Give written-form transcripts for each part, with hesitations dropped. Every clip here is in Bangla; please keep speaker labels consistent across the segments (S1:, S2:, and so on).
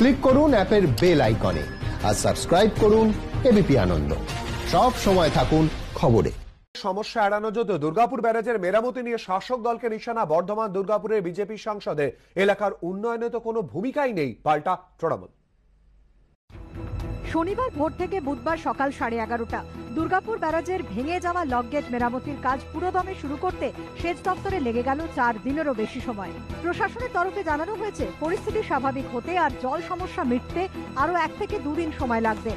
S1: ক্লিক করুন অ্যাপের বেল আইকনে আর সাবস্ক্রাইব করুন এবিপি আনন্দ। সব সময় থাকুন খবরে।
S2: সমস্যা এড়ানো যেত দুর্গাপুর ব্যারাজের মেরামতি নিয়ে শাসক দলকে নিশানা বর্ধমান দুর্গাপুরের বিজেপি সাংসদে। এলাকার উন্নয়নে তো কোনো ভূমিকাই নেই, পাল্টা তৃণমূল।
S3: শনিবার ভোর থেকে বুধবার সকাল 11:30টা দুর্গাপুর ব্যারাজের ভেঙে যাওয়া লকগেট মেরামতির কাজ পুরোদমে শুরু করতে সেচ দপ্তরে লেগে গেল 4 দিনেরও বেশি সময়। প্রশাসনের তরফে জানানো হয়েছে পরিস্থিতি স্বাভাবিক হতে আর জল সমস্যা মিটতে আরো 1 থেকে 2 দিন সময় লাগবে।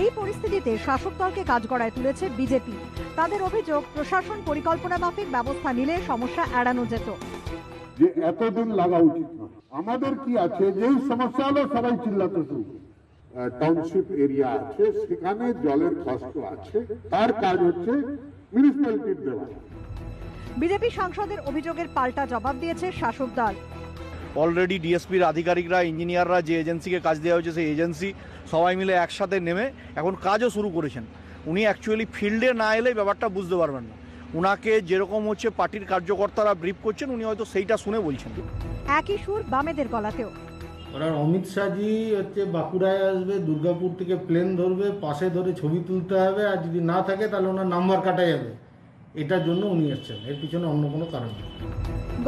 S3: এই পরিস্থিতিতে শাসক দলকে কাঠগড়ায় তুলেছে বিজেপি। তাদের অভিযোগ, প্রশাসন পরিকল্পনা মাফিক ব্যবস্থা নিলে সমস্যা এড়ানো যেত।
S4: যে এতদিন লাগা উচিত না। আমাদের কি আছে, যেই সমস্যা হলো সবাই চিল্লাতে শুরু। টাউনশিপ এরিয়া আছে, সেখানে জলের কষ্ট আছে, তার কাজ হচ্ছে মিউনিসিপ্যালিটির দেওয়া।
S3: বিজেপি সাংসদের অভিযোগের পাল্টা জবাব দিয়েছে শাসক দল।
S5: অলরেডি ডিএসপির আধিকারিকরা, ইঞ্জিনিয়াররা যে এজেন্সিকে কাজ দেওয়া হয়েছে সেই এজেন্সি সবাই মিলে একসাথে নেমে এখন কাজও শুরু করেছেন। উনি অ্যাকচুয়ালি ফিল্ডে না এলে ব্যাপারটা বুঝতে পারবেন না। উনাকে যেরকম হচ্ছে পার্টির কার্যকর্তারা ব্রিফ করছেন, উনি হয়তো সেইটা শুনে বলছেন।
S3: একই সুর বামেদের গলাতেও।
S6: ওনার অমিত শাহজি হচ্ছে বাঁকুড়ায় আসবে, দুর্গাপুর থেকে প্লেন ধরবে, পাশে ধরে ছবি তুলতে হবে, আর যদি না থাকে তাহলে ওনার নাম্বার কাটা যাবে। এটার জন্য উনি এসছেন, এর পিছনে অন্য কোনো কারণ নেই।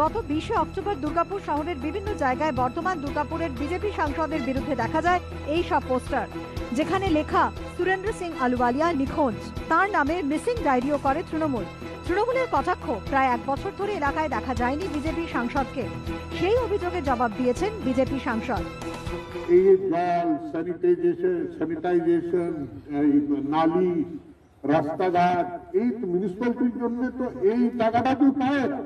S3: গত 20 অক্টোবর দুর্গাপুর শহরের বিভিন্ন জায়গায় বর্তমান দুর্গাপুরের বিজেপি সাংসদের বিরুদ্ধে দেখা যায় এই সব পোস্টার, যেখানে লেখা সুরেন্দ্র সিং আলুওয়ালিয়া নিখোঁজ। তার নামে মিসিং ডায়েরিও করে তৃণমূল। তৃণমূলের কটাক্ষ, প্রায় 1 বছর ধরে এলাকায় দেখা যায়নি বিজেপি সাংসদকে। সেই অভিযোগের জবাব দিয়েছেন বিজেপি সাংসদ।
S4: এই জল, স্যানিটাইজেশন, নালি, রাস্তাঘাট, এই মিউনিসিপ্যালিটির জন্য তো এই টাকাটা কেউ পায় না।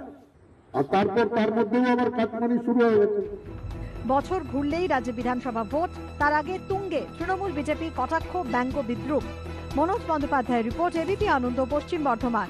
S4: আর তারপর তার মধ্যেও আবার কাটমানি শুরু হয়ে গেছে।
S3: বছর ঘুরলেই রাজ্য বিধানসভা ভোট, তার আগে তুঙ্গে তৃণমূল বিজেপি কটাক্ষ, ব্যঙ্গ, বিদ্রুপ। মনোজ বন্দ্যোপাধ্যায়ের রিপোর্ট, এবিপি আনন্দ, পশ্চিম বর্ধমান।